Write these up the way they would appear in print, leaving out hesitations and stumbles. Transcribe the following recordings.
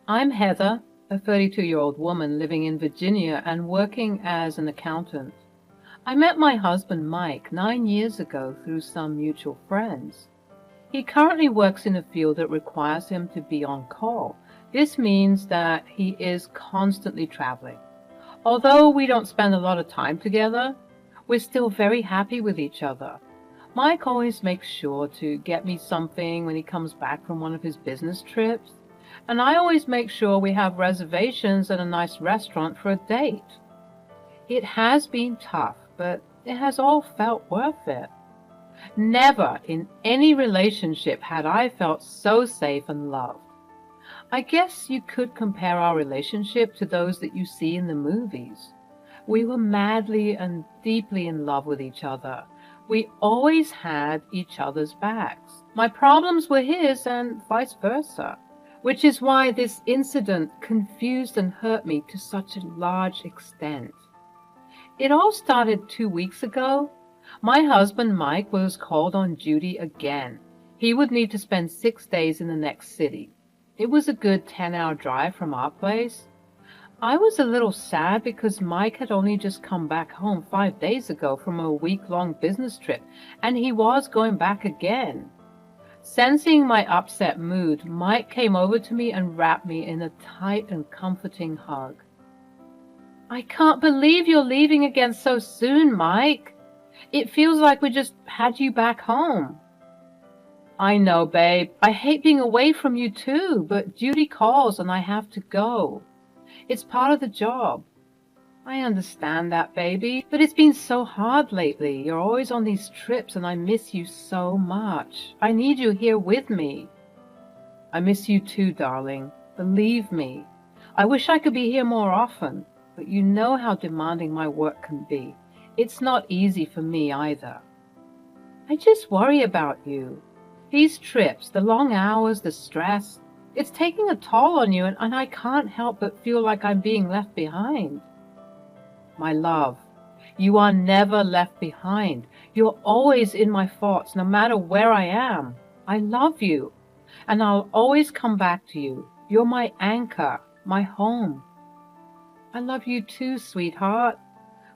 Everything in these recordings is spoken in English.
I'm Heather, a 32-year-old woman living in Virginia and working as an accountant. I met my husband Mike 9 years ago through some mutual friends. He currently works in a field that requires him to be on call. This means that he is constantly traveling. Although we don't spend a lot of time together, we're still very happy with each other. Mike always makes sure to get me something when he comes back from one of his business trips, and I always make sure we have reservations at a nice restaurant for a date. It has been tough, but it has all felt worth it. Never in any relationship had I felt so safe and loved. I guess you could compare our relationship to those that you see in the movies. We were madly and deeply in love with each other. We always had each other's backs. My problems were his and vice versa, which is why this incident confused and hurt me to such a large extent. It all started 2 weeks ago. My husband Mike was called on duty again. He would need to spend 6 days in the next city. It was a good 10-hour drive from our place. I was a little sad because Mike had only just come back home 5 days ago from a week-long business trip, and he was going back again. Sensing my upset mood, Mike came over to me and wrapped me in a tight and comforting hug. "I can't believe you're leaving again so soon, Mike. It feels like we just had you back home." "I know, babe. I hate being away from you too, but duty calls and I have to go. It's part of the job." "I understand that, baby, but it's been so hard lately. You're always on these trips and I miss you so much. I need you here with me." "I miss you too, darling. Believe me. I wish I could be here more often, but you know how demanding my work can be. It's not easy for me either. I just worry about you. These trips, the long hours, the stress, it's taking a toll on you, and I can't help but feel like I'm being left behind." "My love, you are never left behind. You're always in my thoughts, no matter where I am. I love you, and I'll always come back to you. You're my anchor, my home." "I love you too, sweetheart.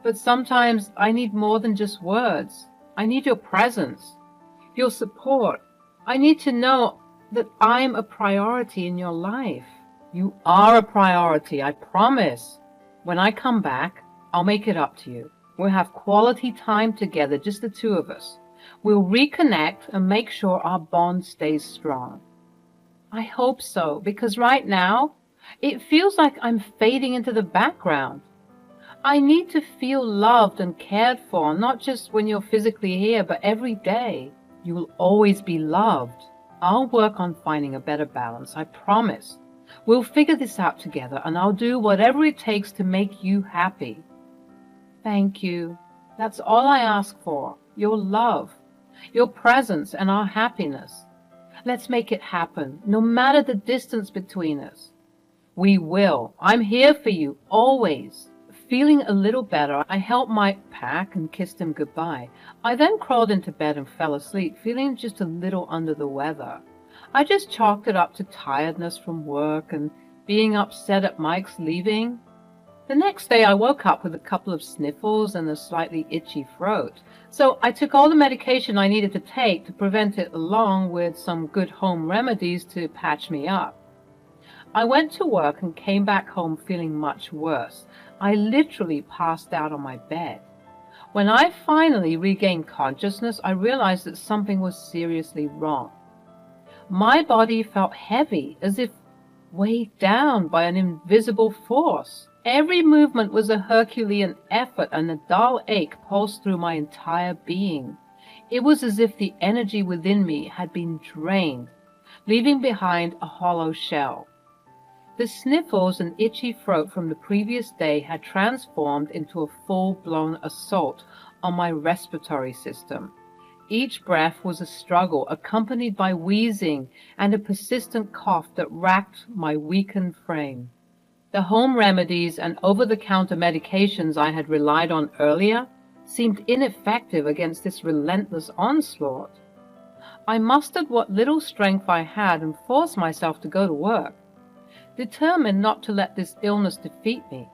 But sometimes I need more than just words. I need your presence, your support. I need to know that I'm a priority in your life." "You are a priority, I promise. When I come back, I'll make it up to you. We'll have quality time together, just the two of us. We'll reconnect and make sure our bond stays strong." "I hope so, because right now, it feels like I'm fading into the background. I need to feel loved and cared for, not just when you're physically here, but every day. You will always be loved. I'll work on finding a better balance, I promise. We'll figure this out together, and I'll do whatever it takes to make you happy." "Thank you. That's all I ask for. Your love, your presence, and our happiness. Let's make it happen, no matter the distance between us." "We will. I'm here for you, always." Feeling a little better, I helped Mike pack and kissed him goodbye. I then crawled into bed and fell asleep, feeling just a little under the weather. I just chalked it up to tiredness from work and being upset at Mike's leaving. The next day I woke up with a couple of sniffles and a slightly itchy throat, so I took all the medication I needed to take to prevent it, along with some good home remedies to patch me up. I went to work and came back home feeling much worse. I literally passed out on my bed. When I finally regained consciousness, I realized that something was seriously wrong. My body felt heavy, as if weighed down by an invisible force. Every movement was a Herculean effort, and a dull ache pulsed through my entire being. It was as if the energy within me had been drained, leaving behind a hollow shell. The sniffles and itchy throat from the previous day had transformed into a full-blown assault on my respiratory system. Each breath was a struggle, accompanied by wheezing and a persistent cough that racked my weakened frame. The home remedies and over-the-counter medications I had relied on earlier seemed ineffective against this relentless onslaught. I mustered what little strength I had and forced myself to go to work. determined not to let this illness defeat me.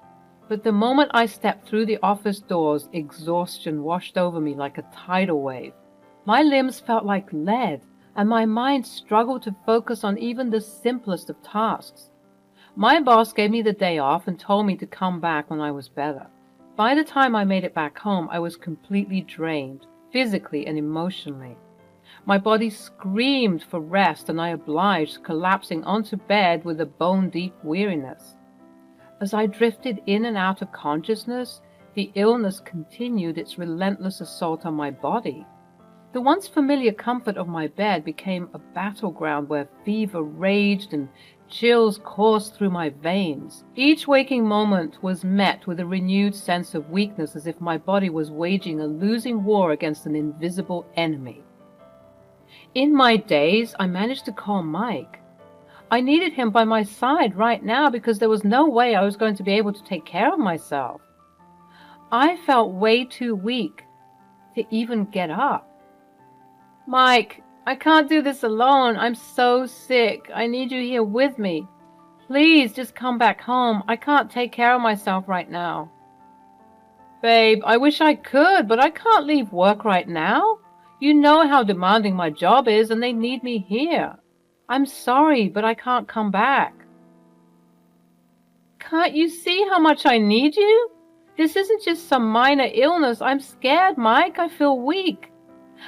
But the moment I stepped through the office doors, exhaustion washed over me like a tidal wave. My limbs felt like lead, and my mind struggled to focus on even the simplest of tasks. My boss gave me the day off and told me to come back when I was better. By the time I made it back home, I was completely drained, physically and emotionally. My body screamed for rest, and I obliged, collapsing onto bed with a bone-deep weariness. As I drifted in and out of consciousness, the illness continued its relentless assault on my body. The once familiar comfort of my bed became a battleground where fever raged and chills coursed through my veins. Each waking moment was met with a renewed sense of weakness, as if my body was waging a losing war against an invisible enemy. In my daze, I managed to call Mike. I needed him by my side right now because there was no way I was going to be able to take care of myself. I felt way too weak to even get up. "Mike, I can't do this alone. I'm so sick. I need you here with me. Please just come back home. I can't take care of myself right now." "Babe, I wish I could, but I can't leave work right now. You know how demanding my job is, and they need me here. I'm sorry, but I can't come back." "Can't you see how much I need you? This isn't just some minor illness. I'm scared, Mike. I feel weak,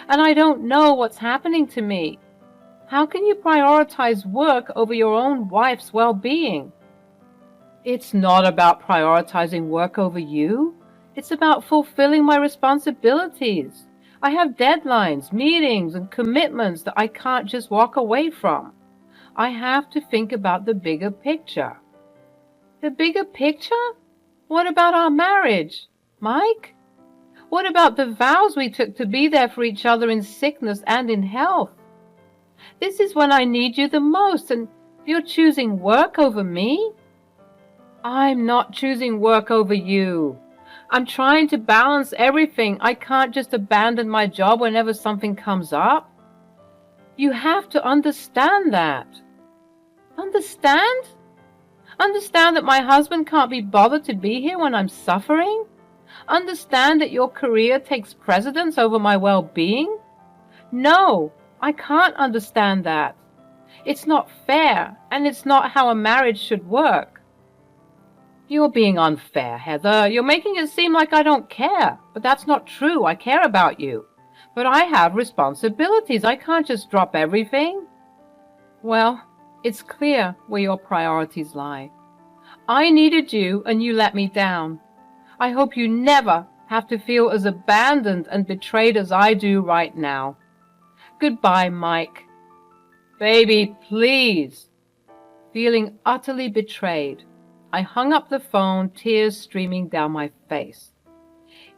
and I don't know what's happening to me. How can you prioritize work over your own wife's well-being?" "It's not about prioritizing work over you. It's about fulfilling my responsibilities. I have deadlines, meetings, and commitments that I can't just walk away from. I have to think about the bigger picture." "The bigger picture? What about our marriage, Mike? What about the vows we took to be there for each other in sickness and in health? This is when I need you the most, and you're choosing work over me?" "I'm not choosing work over you. I'm trying to balance everything. I can't just abandon my job whenever something comes up. You have to understand that." "Understand? Understand that my husband can't be bothered to be here when I'm suffering? Understand that your career takes precedence over my well-being? No, I can't understand that. It's not fair, and it's not how a marriage should work." "You're being unfair, Heather. You're making it seem like I don't care. But that's not true. I care about you. But I have responsibilities. I can't just drop everything." "Well, it's clear where your priorities lie. I needed you, and you let me down. I hope you never have to feel as abandoned and betrayed as I do right now. Goodbye, Mike." "Baby, please." Feeling utterly betrayed, I hung up the phone, tears streaming down my face.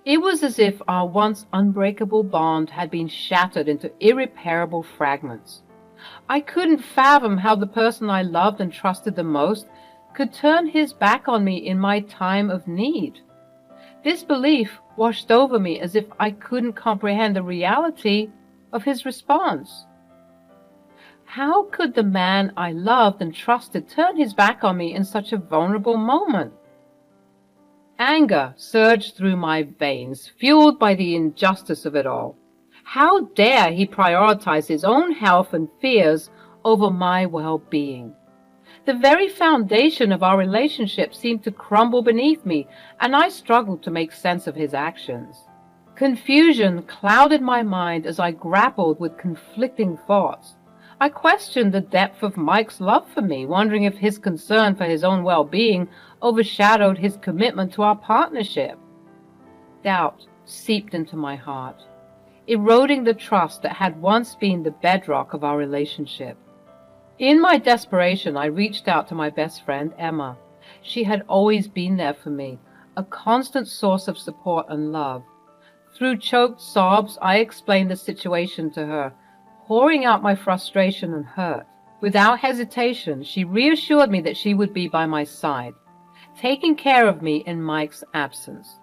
It was as if our once unbreakable bond had been shattered into irreparable fragments. I couldn't fathom how the person I loved and trusted the most could turn his back on me in my time of need. This belief washed over me as if I couldn't comprehend the reality of his response. How could the man I loved and trusted turn his back on me in such a vulnerable moment? Anger surged through my veins, fueled by the injustice of it all. How dare he prioritize his own health and fears over my well-being? The very foundation of our relationship seemed to crumble beneath me, and I struggled to make sense of his actions. Confusion clouded my mind as I grappled with conflicting thoughts. I questioned the depth of Mike's love for me, wondering if his concern for his own well-being overshadowed his commitment to our partnership. Doubt seeped into my heart, eroding the trust that had once been the bedrock of our relationship. In my desperation, I reached out to my best friend, Emma. She had always been there for me, a constant source of support and love. Through choked sobs, I explained the situation to her, pouring out my frustration and hurt. Without hesitation, she reassured me that she would be by my side, taking care of me in Mike's absence.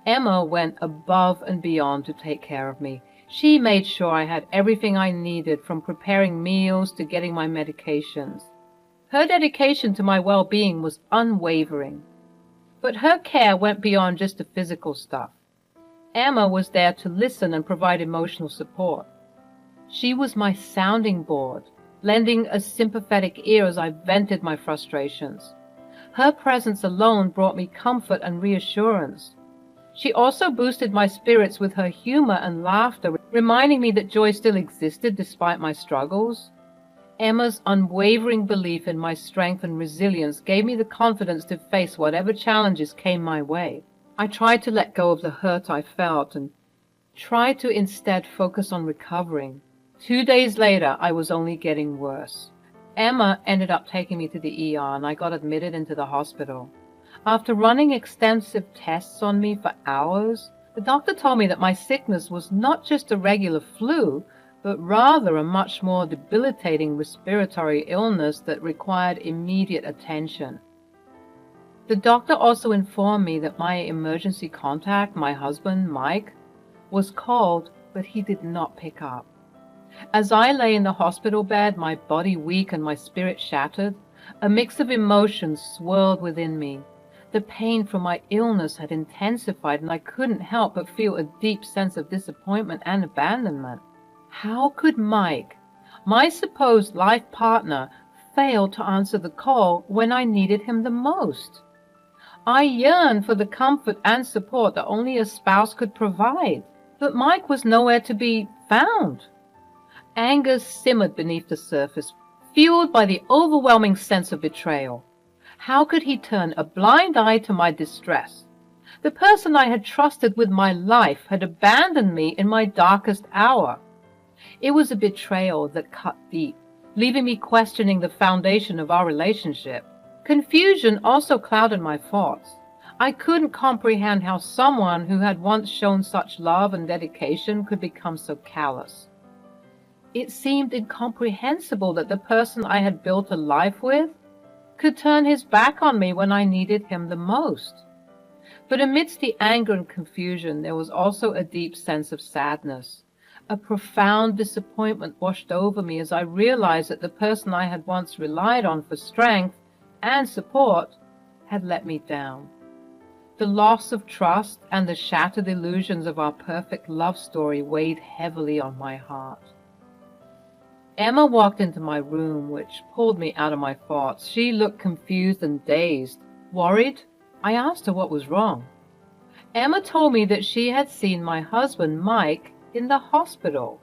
Emma went above and beyond to take care of me. She made sure I had everything I needed, from preparing meals to getting my medications. Her dedication to my well-being was unwavering, but her care went beyond just the physical stuff. Emma was there to listen and provide emotional support. She was my sounding board, lending a sympathetic ear as I vented my frustrations. Her presence alone brought me comfort and reassurance. She also boosted my spirits with her humor and laughter, reminding me that joy still existed despite my struggles. Emma's unwavering belief in my strength and resilience gave me the confidence to face whatever challenges came my way. I tried to let go of the hurt I felt and tried to instead focus on recovering. 2 days later, I was only getting worse. Emma ended up taking me to the ER and I got admitted into the hospital. After running extensive tests on me for hours, the doctor told me that my sickness was not just a regular flu, but rather a much more debilitating respiratory illness that required immediate attention. The doctor also informed me that my emergency contact, my husband, Mike, was called, but he did not pick up. As I lay in the hospital bed, my body weak and my spirit shattered, a mix of emotions swirled within me. The pain from my illness had intensified, and I couldn't help but feel a deep sense of disappointment and abandonment. How could Mike, my supposed life partner, fail to answer the call when I needed him the most? I yearned for the comfort and support that only a spouse could provide, but Mike was nowhere to be found. Anger simmered beneath the surface, fueled by the overwhelming sense of betrayal. How could he turn a blind eye to my distress? The person I had trusted with my life had abandoned me in my darkest hour. It was a betrayal that cut deep, leaving me questioning the foundation of our relationship. Confusion also clouded my thoughts. I couldn't comprehend how someone who had once shown such love and dedication could become so callous. It seemed incomprehensible that the person I had built a life with could turn his back on me when I needed him the most. But amidst the anger and confusion, there was also a deep sense of sadness. A profound disappointment washed over me as I realized that the person I had once relied on for strength and support had let me down. The loss of trust and the shattered illusions of our perfect love story weighed heavily on my heart. Emma walked into my room, which pulled me out of my thoughts. She looked confused and dazed. Worried, I asked her what was wrong. Emma told me that she had seen my husband, Mike, in the hospital.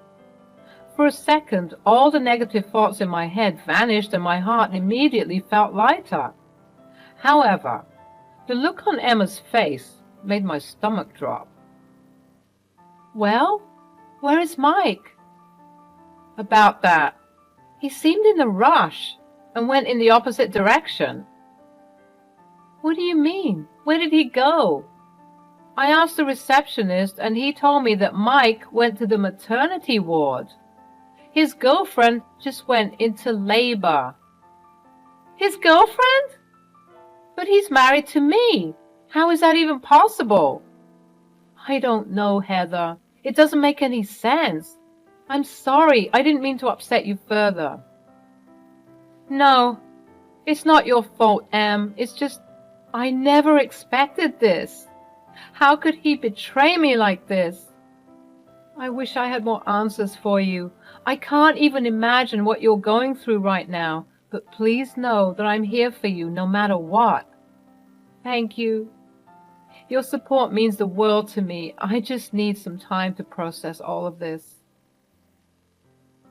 For a second, all the negative thoughts in my head vanished and my heart immediately felt lighter. However, the look on Emma's face made my stomach drop. Well, where is Mike? About that. He seemed in a rush and went in the opposite direction. What do you mean? Where did he go? I asked the receptionist and he told me that Mike went to the maternity ward. His girlfriend just went into labor. His girlfriend? But he's married to me. How is that even possible? I don't know, Heather. It doesn't make any sense. I'm sorry, I didn't mean to upset you further. No, it's not your fault, Em. It's just, I never expected this. How could he betray me like this? I wish I had more answers for you. I can't even imagine what you're going through right now, but please know that I'm here for you no matter what. Thank you. Your support means the world to me. I just need some time to process all of this.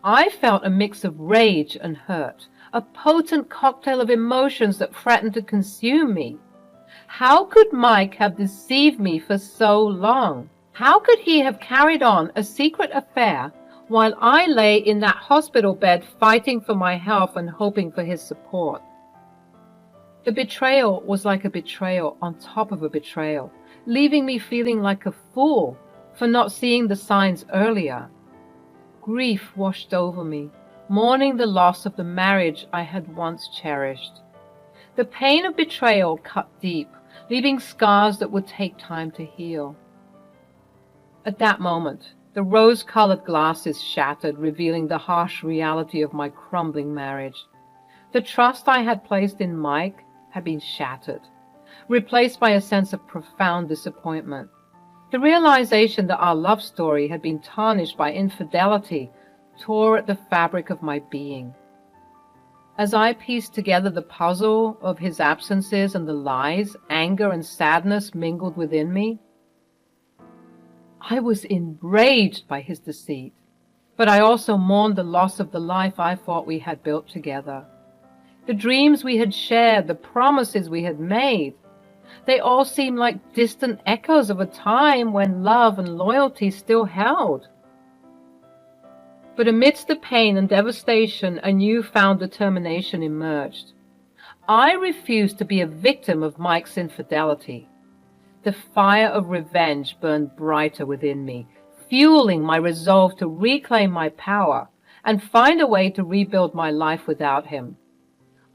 I felt a mix of rage and hurt, a potent cocktail of emotions that threatened to consume me. How could Mike have deceived me for so long? How could he have carried on a secret affair while I lay in that hospital bed fighting for my health and hoping for his support? The betrayal was like a betrayal on top of a betrayal, leaving me feeling like a fool for not seeing the signs earlier. Grief washed over me, mourning the loss of the marriage I had once cherished. The pain of betrayal cut deep, leaving scars that would take time to heal. At that moment, the rose-colored glasses shattered, revealing the harsh reality of my crumbling marriage. The trust I had placed in Mike had been shattered, replaced by a sense of profound disappointment. The realization that our love story had been tarnished by infidelity tore at the fabric of my being. As I pieced together the puzzle of his absences and the lies, anger and sadness mingled within me. I was enraged by his deceit, but I also mourned the loss of the life I thought we had built together. The dreams we had shared, the promises we had made, they all seemed like distant echoes of a time when love and loyalty still held. But amidst the pain and devastation, a newfound determination emerged. I refused to be a victim of Mike's infidelity. The fire of revenge burned brighter within me, fueling my resolve to reclaim my power and find a way to rebuild my life without him.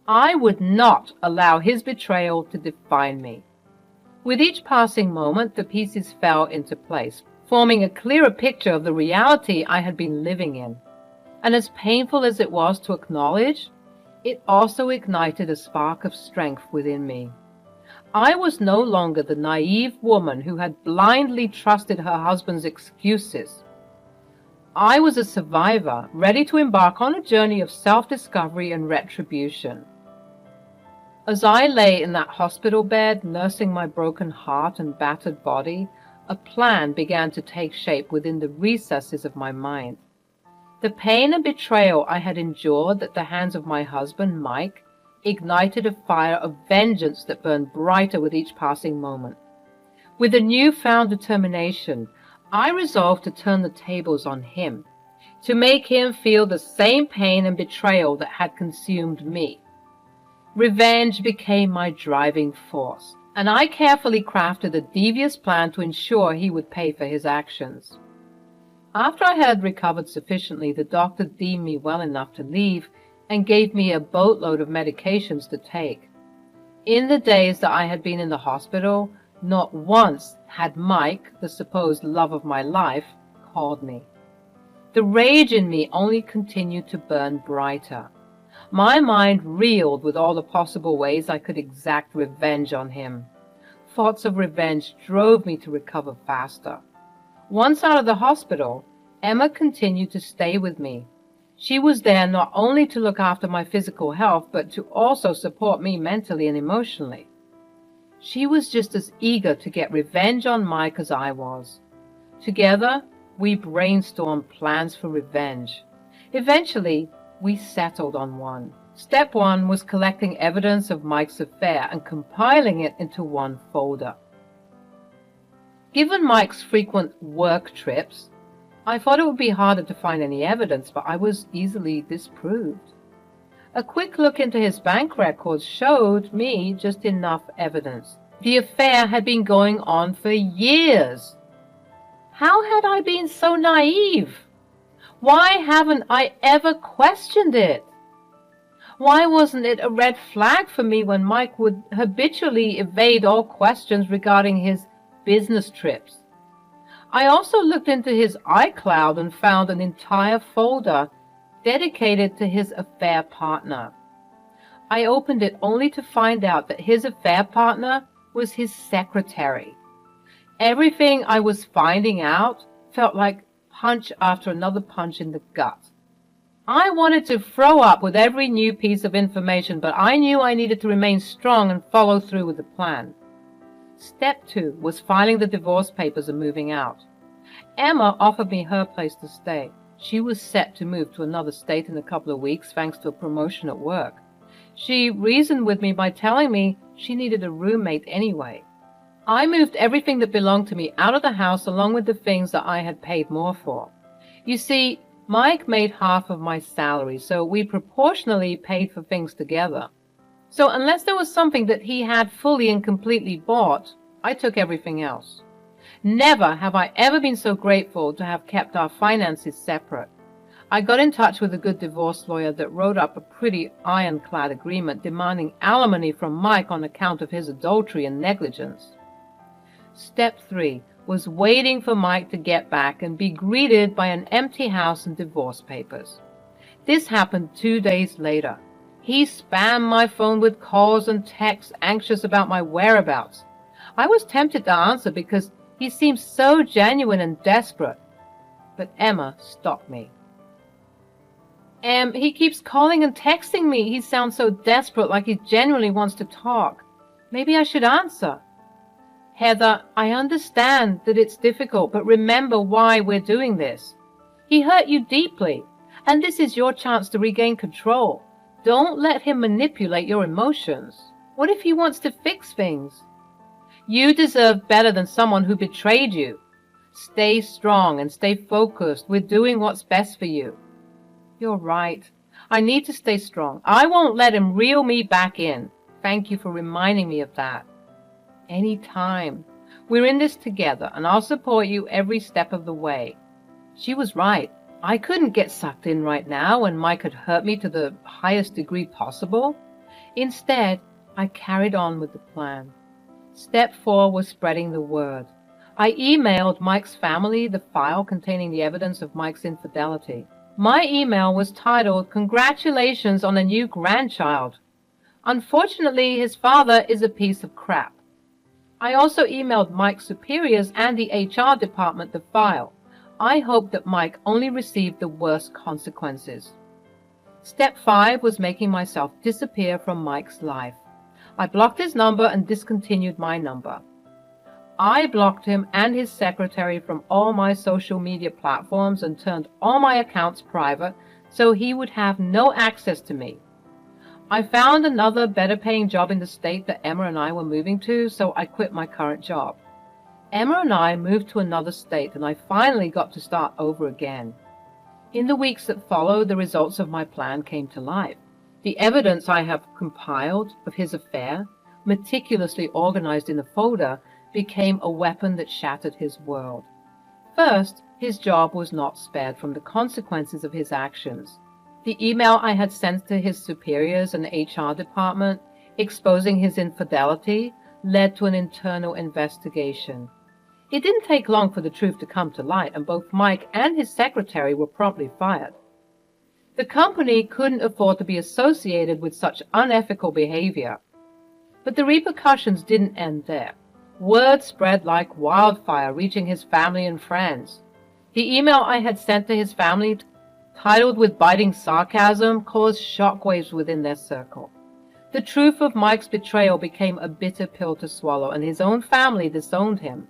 I would not allow his betrayal to define me. With each passing moment, the pieces fell into place, forming a clearer picture of the reality I had been living in. And as painful as it was to acknowledge, it also ignited a spark of strength within me. I was no longer the naive woman who had blindly trusted her husband's excuses. I was a survivor, ready to embark on a journey of self-discovery and retribution. As I lay in that hospital bed, nursing my broken heart and battered body, a plan began to take shape within the recesses of my mind. The pain and betrayal I had endured at the hands of my husband, Mike, ignited a fire of vengeance that burned brighter with each passing moment. With a newfound determination, I resolved to turn the tables on him, to make him feel the same pain and betrayal that had consumed me. Revenge became my driving force, and I carefully crafted a devious plan to ensure he would pay for his actions. After I had recovered sufficiently, the doctor deemed me well enough to leave and gave me a boatload of medications to take. In the days that I had been in the hospital, not once had Mike, the supposed love of my life, called me. The rage in me only continued to burn brighter. My mind reeled with all the possible ways I could exact revenge on him. Thoughts of revenge drove me to recover faster. Once out of the hospital, Emma continued to stay with me. She was there not only to look after my physical health, but to also support me mentally and emotionally. She was just as eager to get revenge on Mike as I was. Together, we brainstormed plans for revenge. Eventually, we settled on one. Step one was collecting evidence of Mike's affair and compiling it into one folder. Given Mike's frequent work trips, I thought it would be harder to find any evidence, but I was easily disproved. A quick look into his bank records showed me just enough evidence. The affair had been going on for years. How had I been so naive? Why haven't I ever questioned it? Why wasn't it a red flag for me when Mike would habitually evade all questions regarding his business trips? I also looked into his iCloud and found an entire folder dedicated to his affair partner. I opened it only to find out that his affair partner was his secretary. Everything I was finding out felt like punch after another punch in the gut. I wanted to throw up with every new piece of information, but I knew I needed to remain strong and follow through with the plan. Step 2 was filing the divorce papers and moving out. Emma offered me her place to stay. She was set to move to another state in a couple of weeks thanks to a promotion at work. She reasoned with me by telling me she needed a roommate anyway. I moved everything that belonged to me out of the house along with the things that I had paid more for. You see, Mike made half of my salary, so we proportionally paid for things together. So unless there was something that he had fully and completely bought, I took everything else. Never have I ever been so grateful to have kept our finances separate. I got in touch with a good divorce lawyer that wrote up a pretty ironclad agreement demanding alimony from Mike on account of his adultery and negligence. Step 3 was waiting for Mike to get back and be greeted by an empty house and divorce papers. This happened 2 days later. He spammed my phone with calls and texts, anxious about my whereabouts. I was tempted to answer because he seemed so genuine and desperate, but Emma stopped me. He keeps calling and texting me. He sounds so desperate, like he genuinely wants to talk. Maybe I should answer. Heather, I understand that it's difficult, but remember why we're doing this. He hurt you deeply, and this is your chance to regain control. Don't let him manipulate your emotions. What if he wants to fix things? You deserve better than someone who betrayed you. Stay strong and stay focused. We're doing what's best for you. You're right. I need to stay strong. I won't let him reel me back in. Thank you for reminding me of that. Anytime. We're in this together, and I'll support you every step of the way. She was right. I couldn't get sucked in right now when Mike had hurt me to the highest degree possible. Instead, I carried on with the plan. Step 4 was spreading the word. I emailed Mike's family the file containing the evidence of Mike's infidelity. My email was titled, "Congratulations on a new grandchild. Unfortunately, his father is a piece of crap." I also emailed Mike's superiors and the HR department the file. I hoped that Mike only received the worst consequences. Step 5 was making myself disappear from Mike's life. I blocked his number and discontinued my number. I blocked him and his secretary from all my social media platforms and turned all my accounts private so he would have no access to me. I found another better paying job in the state that Emma and I were moving to, so I quit my current job. Emma and I moved to another state, and I finally got to start over again. In the weeks that followed, the results of my plan came to life. The evidence I have compiled of his affair, meticulously organized in a folder, became a weapon that shattered his world. First, his job was not spared from the consequences of his actions. The email I had sent to his superiors and HR department, exposing his infidelity, led to an internal investigation. It didn't take long for the truth to come to light, and both Mike and his secretary were promptly fired. The company couldn't afford to be associated with such unethical behavior. But the repercussions didn't end there. Word spread like wildfire, reaching his family and friends. The email I had sent to his family, titled with biting sarcasm, caused shockwaves within their circle. The truth of Mike's betrayal became a bitter pill to swallow, and his own family disowned him.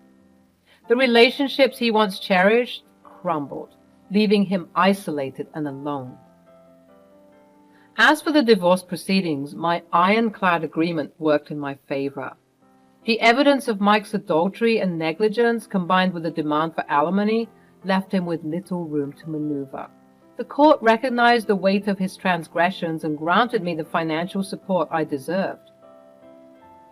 The relationships he once cherished crumbled, leaving him isolated and alone. As for the divorce proceedings, my ironclad agreement worked in my favor. The evidence of Mike's adultery and negligence, combined with the demand for alimony, left him with little room to maneuver. The court recognized the weight of his transgressions and granted me the financial support I deserved.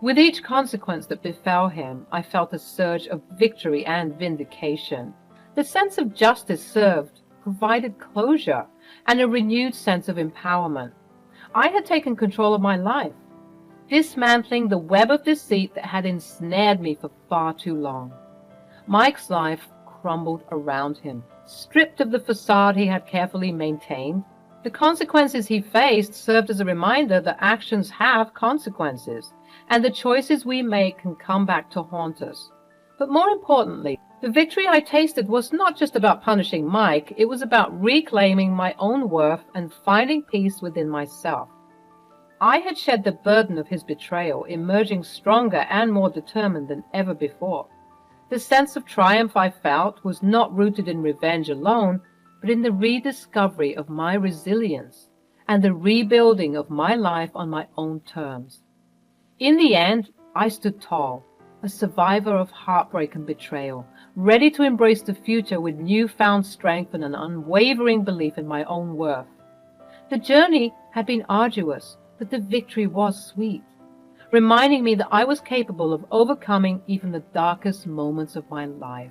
With each consequence that befell him, I felt a surge of victory and vindication. The sense of justice served, provided closure, and a renewed sense of empowerment. I had taken control of my life, dismantling the web of deceit that had ensnared me for far too long. Mike's life crumbled around him, stripped of the facade he had carefully maintained. The consequences he faced served as a reminder that actions have consequences, and the choices we make can come back to haunt us. But more importantly, the victory I tasted was not just about punishing Mike, it was about reclaiming my own worth and finding peace within myself. I had shed the burden of his betrayal, emerging stronger and more determined than ever before. The sense of triumph I felt was not rooted in revenge alone, but in the rediscovery of my resilience and the rebuilding of my life on my own terms. In the end, I stood tall, a survivor of heartbreak and betrayal, ready to embrace the future with newfound strength and an unwavering belief in my own worth. The journey had been arduous, but the victory was sweet, reminding me that I was capable of overcoming even the darkest moments of my life.